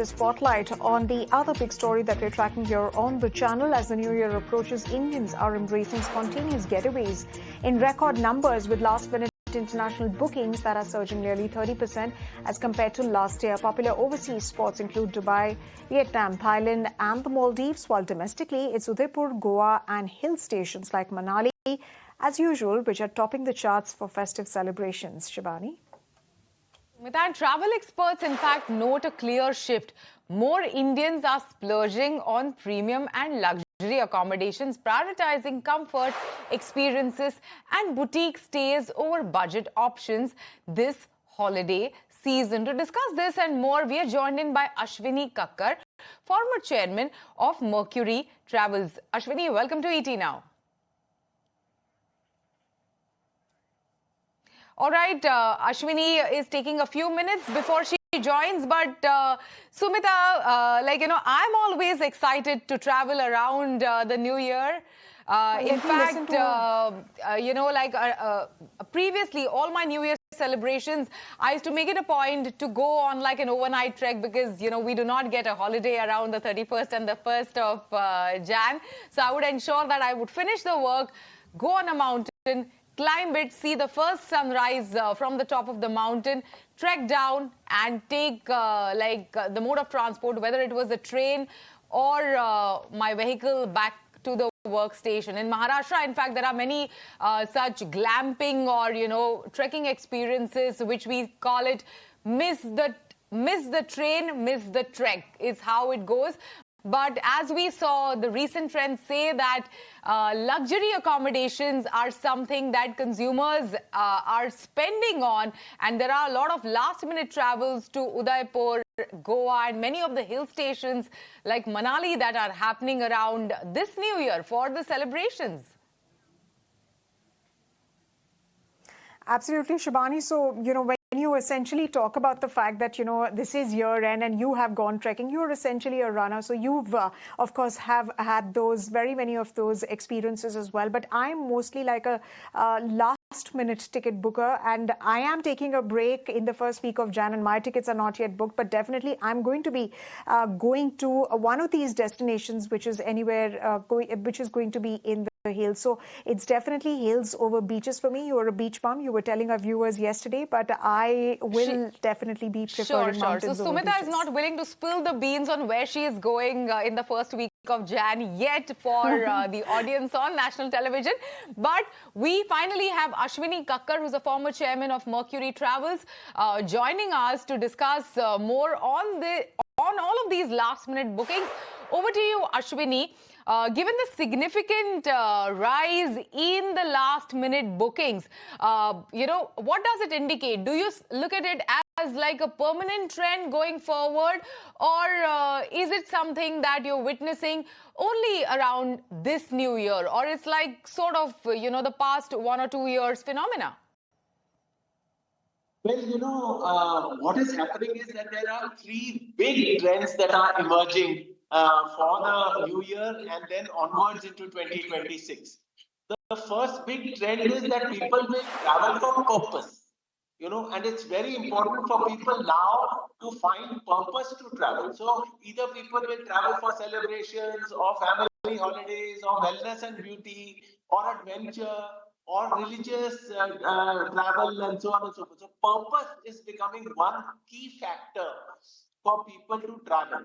the spotlight on the other big story that we're tracking here on the channel. As the new year approaches, Indians are embracing spontaneous getaways in record numbers, with last-minute international bookings that are surging nearly 30% as compared to last year. Popular overseas spots include Dubai, Vietnam, Thailand and the Maldives, while domestically it's Udaipur, Goa and hill stations like Manali, as usual, which are topping the charts for festive celebrations. Shivani? And travel experts, in fact, note a clear shift. More Indians are splurging on premium and luxury accommodations, prioritizing comfort, experiences and boutique stays over budget options this holiday season. To discuss this and more, we are joined in by Ashwini Kakkar, former chairman of Mercury Travels. Ashwini, welcome to ET Now. All right, Ashwini is taking a few minutes before she joins, but Sumita, I'm always excited to travel around the new year. In fact, previously, all my New Year celebrations, I used to make it a point to go on like an overnight trek because, we do not get a holiday around the 31st and the 1st of Jan. So I would ensure that I would finish the work, go on a mountain, climb it, see the first sunrise from the top of the mountain, trek down and take the mode of transport, whether it was a train or my vehicle, back to the workstation. In Maharashtra, in fact, there are many such glamping or, trekking experiences, which we call it miss the train, miss the trek is how it goes. But as we saw, the recent trends say that luxury accommodations are something that consumers are spending on, and there are a lot of last-minute travels to Udaipur, Goa and many of the hill stations like Manali that are happening around this new year for the celebrations. Absolutely, Shibani. So, when you essentially talk about the fact that, this is year end and you have gone trekking, you're essentially a runner. So you've, of course, have had very many of those experiences as well. But I'm mostly like a last-minute ticket booker, and I am taking a break in the first week of Jan, and my tickets are not yet booked. But definitely, I'm going to be going to one of these destinations, which is which is going to be in the hills. So it's definitely hills over beaches for me. You are a beach bum. You were telling our viewers yesterday, but I will definitely be preferring mountains So over Sumita beaches. is not willing to spill the beans on where she is going in the first week of Jan yet for the audience on national television. But we finally have Ashwini Kakkar, who's a former chairman of Mercury Travels, joining us to discuss more on all of these last-minute bookings. Over to you, Ashwini. Given the significant rise in the last-minute bookings, what does it indicate? Do you look at it as like a permanent trend going forward, or is it something that you're witnessing only around this new year, or it's like sort of, the past 1 or 2 years phenomena? Well, what is happening is that there are three big trends that are emerging for the new year and then onwards into 2026. The first big trend is that people will travel for purpose, and it's very important for people now to find purpose to travel. So either people will travel for celebrations or family holidays or wellness and beauty or adventure or religious travel and so on and so forth. So purpose is becoming one key factor for people to travel.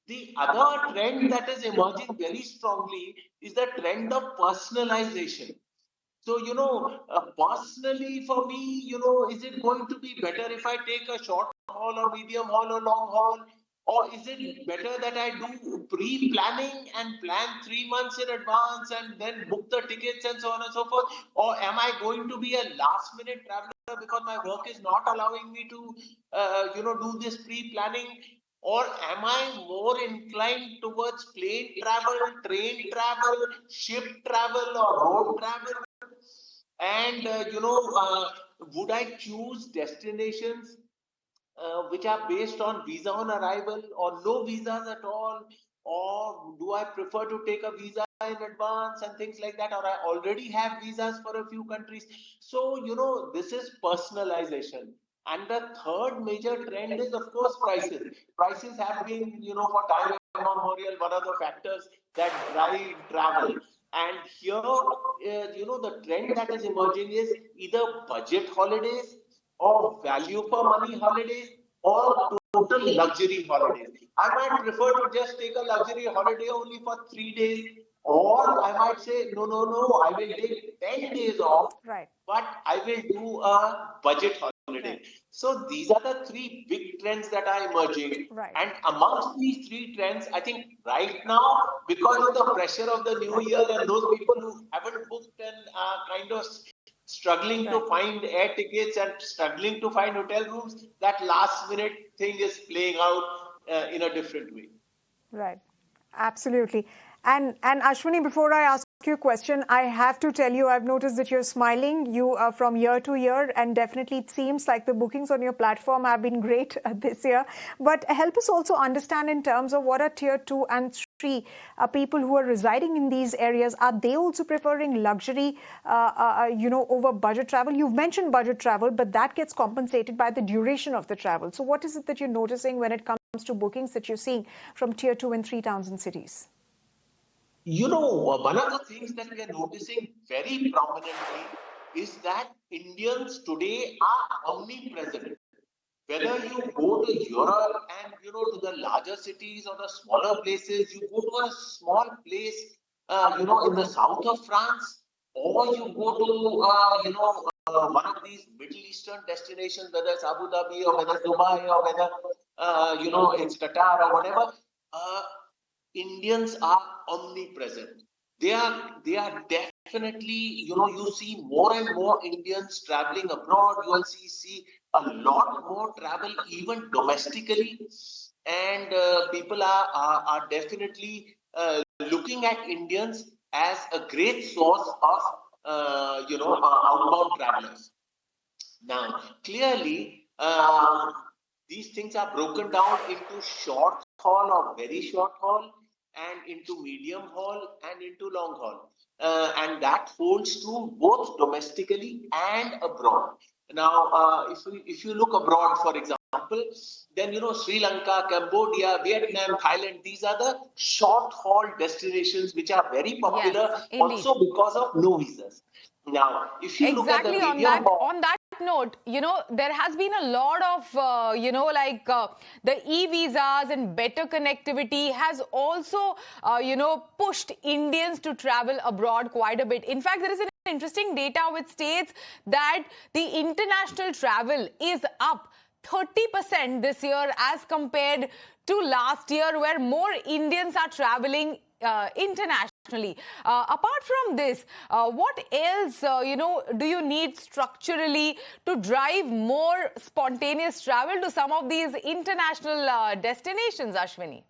The other trend that is emerging very strongly is the trend of personalization. So, personally for me, is it going to be better if I take a short haul or medium haul or long haul? Or is it better that I do pre-planning and plan 3 months in advance and then book the tickets and so on and so forth? Or am I going to be a last-minute traveler because my work is not allowing me to, do this pre-planning? Or am I more inclined towards plane travel, train travel, ship travel, or road travel? And, would I choose destinations which are based on visa on arrival or no visas at all? Or do I prefer to take a visa in advance and things like that? Or I already have visas for a few countries. So, this is personalization. And the third major trend is, of course, prices. Prices have been, for time immemorial, one of the factors that drive travel. And here, the trend that is emerging is either budget holidays or value for money holidays or total luxury holidays. I might prefer to just take a luxury holiday only for 3 days, or I might say, no, no, no, I will take 10 days off, Right. but I will do a budget holiday. Right. So these are the three big trends that are emerging. Right. And amongst these three trends, I think right now, because of the pressure of the new year and those people who haven't booked and are kind of struggling to find air tickets and struggling to find hotel rooms, that last minute thing is playing out in a different way. Right. Absolutely. And Ashwini, before I ask you a question, I have to tell you, I've noticed that you're smiling. You are from year to year, and definitely it seems like the bookings on your platform have been great this year. But help us also understand in terms of what are tier 2 and 3 people who are residing in these areas. Are they also preferring luxury, over budget travel? You've mentioned budget travel, but that gets compensated by the duration of the travel. So what is it that you're noticing when it comes to bookings that you're seeing from tier 2 and 3 towns and cities? One of the things that we are noticing very prominently is that Indians today are omnipresent. Whether you go to Europe and, to the larger cities or the smaller places, you go to a small place, in the south of France, or you go to, one of these Middle Eastern destinations, whether it's Abu Dhabi or whether Dubai or whether, it's Qatar or whatever. Indians are omnipresent. They are definitely, you see more and more Indians traveling abroad. You will see a lot more travel even domestically, and people are definitely looking at Indians as a great source of outbound travelers. Now, clearly, these things are broken down into short haul or very short haul, and into medium haul and into long haul. And that holds true both domestically and abroad. Now, if you look abroad, for example, then Sri Lanka, Cambodia, Vietnam, Thailand, these are the short haul destinations which are very popular, Yes, also because of no visas. Now, if you look at the medium haul, on that note, there has been a lot of, the e-visas and better connectivity has also, pushed Indians to travel abroad quite a bit. In fact, there is an interesting data which states that the international travel is up 30% this year as compared to last year, where more Indians are traveling internationally. Apart from this, what else, do you need structurally to drive more spontaneous travel to some of these international destinations, Ashwini?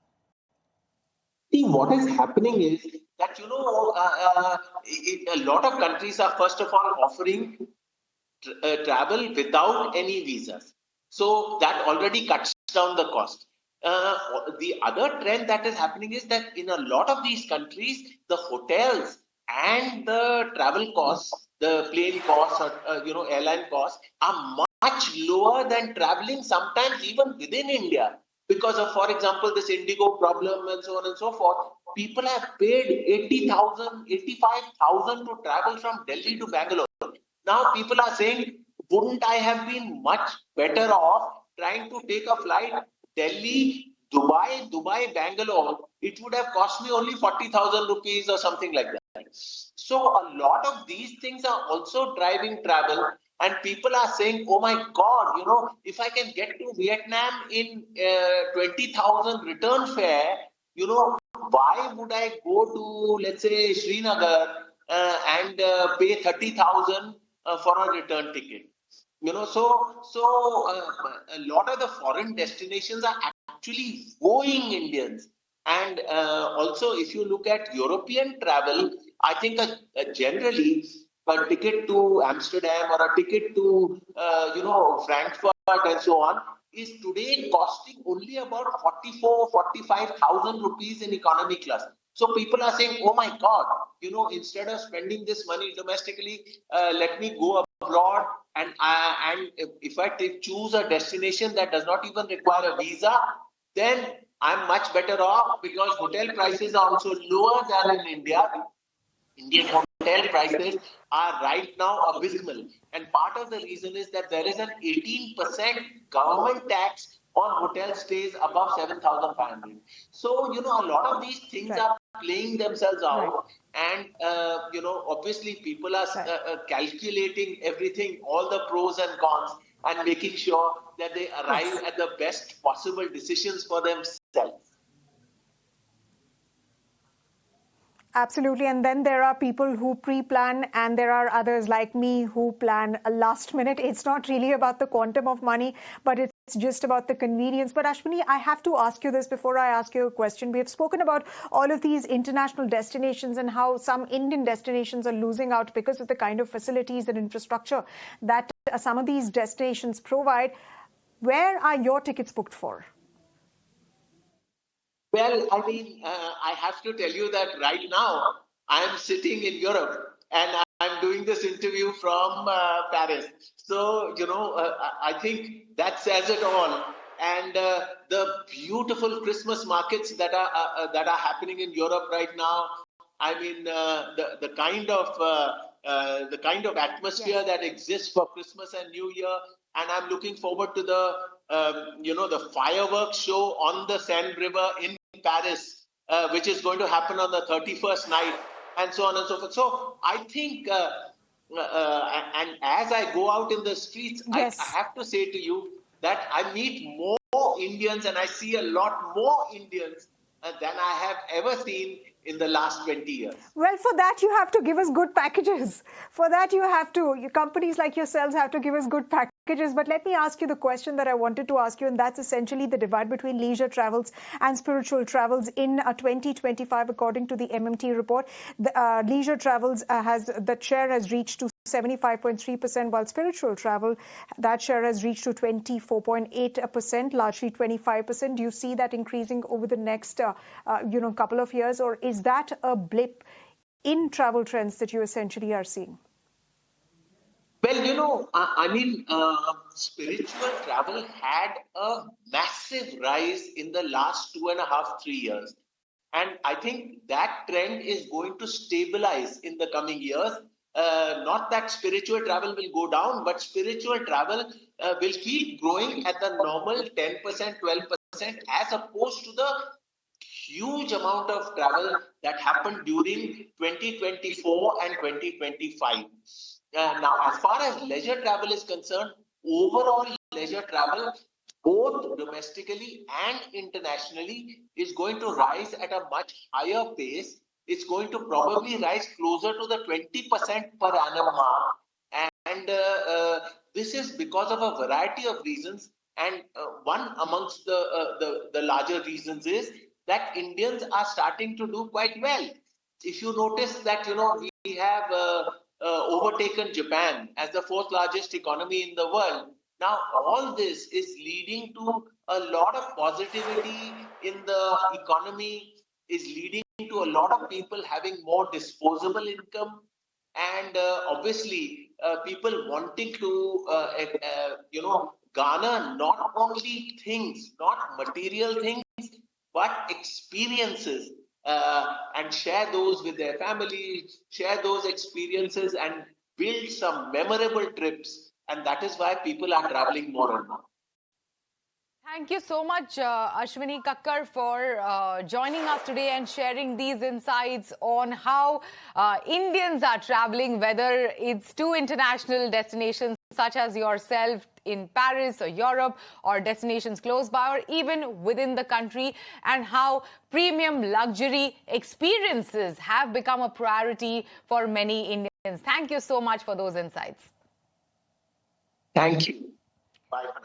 See, what is happening is that, a lot of countries are, first of all, offering travel without any visas. So that already cuts down the cost. The other trend that is happening is that in a lot of these countries, the hotels and the travel costs, the plane costs or airline costs are much lower than traveling, sometimes even within India. Because of, for example, this Indigo problem and so on and so forth, people have paid 80,000, 85,000 to travel from Delhi to Bangalore. Now people are saying, wouldn't I have been much better off trying to take a flight Delhi, Dubai, Bangalore? It would have cost me only 40,000 rupees or something like that. So a lot of these things are also driving travel, and people are saying, oh my God, if I can get to Vietnam in 20,000 return fare, why would I go to, let's say, Srinagar and pay 30,000 for a return ticket? So a lot of the foreign destinations are actually wooing Indians. And also, if you look at European travel, I think generally a ticket to Amsterdam or a ticket to, Frankfurt and so on is today costing only about 45,000 rupees in economy class. So people are saying, oh my God, instead of spending this money domestically, let me go abroad and if I choose a destination that does not even require a visa, then I'm much better off, because hotel prices are also lower than in India. Indian hotel prices are right now abysmal. And part of the reason is that there is an 18% government tax on hotel stays above 7,500. So, a lot of these things are playing themselves out. And, obviously people are calculating everything, all the pros and cons, and making sure that they arrive at the best possible decisions for themselves. Absolutely. And then there are people who pre-plan, and there are others like me who plan a last minute. It's not really about the quantum of money, but it's just about the convenience. But Ashwini, I have to ask you this before I ask you a question. We have spoken about all of these international destinations and how some Indian destinations are losing out because of the kind of facilities and infrastructure that some of these destinations provide. Where are your tickets booked for? Well, I mean, I have to tell you that right now I am sitting in Europe and I'm doing this interview from Paris. So, I think that says it all. And the beautiful Christmas markets that are happening in Europe right now. I mean, the kind of atmosphere that exists for Christmas and New Year. And I'm looking forward to the fireworks show on the Seine River in Paris, which is going to happen on the 31st night, and so on and so forth. So I think, and as I go out in the streets, I have to say to you that I meet more Indians and I see a lot more Indians than I have ever seen in the last 20 years. Well, for that, you have to give us good packages. For that, companies like yourselves have to give us good packages. But let me ask you the question that I wanted to ask you, and that's essentially the divide between leisure travels and spiritual travels in 2025, according to the MMT report. The leisure travels the share has reached to 75.3%, while spiritual travel, that share has reached to 24.8%, largely 25%. Do you see that increasing over the next, couple of years, or is that a blip in travel trends that you essentially are seeing? Well, spiritual travel had a massive rise in the last 2.5, 3 years. And I think that trend is going to stabilize in the coming years. Not that spiritual travel will go down, but spiritual travel will keep growing at the normal 10%, 12%, as opposed to the huge amount of travel that happened during 2024 and 2025. Now, as far as leisure travel is concerned, overall leisure travel, both domestically and internationally, is going to rise at a much higher pace. It's going to probably rise closer to the 20% per annum mark. And this is because of a variety of reasons. And one amongst the larger reasons is that Indians are starting to do quite well. If you notice that, we have overtaken Japan as the 4th largest economy in the world. Now, all this is leading to a lot of positivity in the economy, is leading to a lot of people having more disposable income, and obviously people wanting to, garner not only things, not material things, but experiences, and share those with their family, share those experiences and build some memorable trips. And that is why people are traveling more and more. Thank you so much, Ashwini Kakkar, for joining us today and sharing these insights on how Indians are traveling, whether it's to international destinations such as yourself in Paris or Europe, or destinations close by, or even within the country, and how premium luxury experiences have become a priority for many Indians. Thank you so much for those insights. Thank you. Bye for now.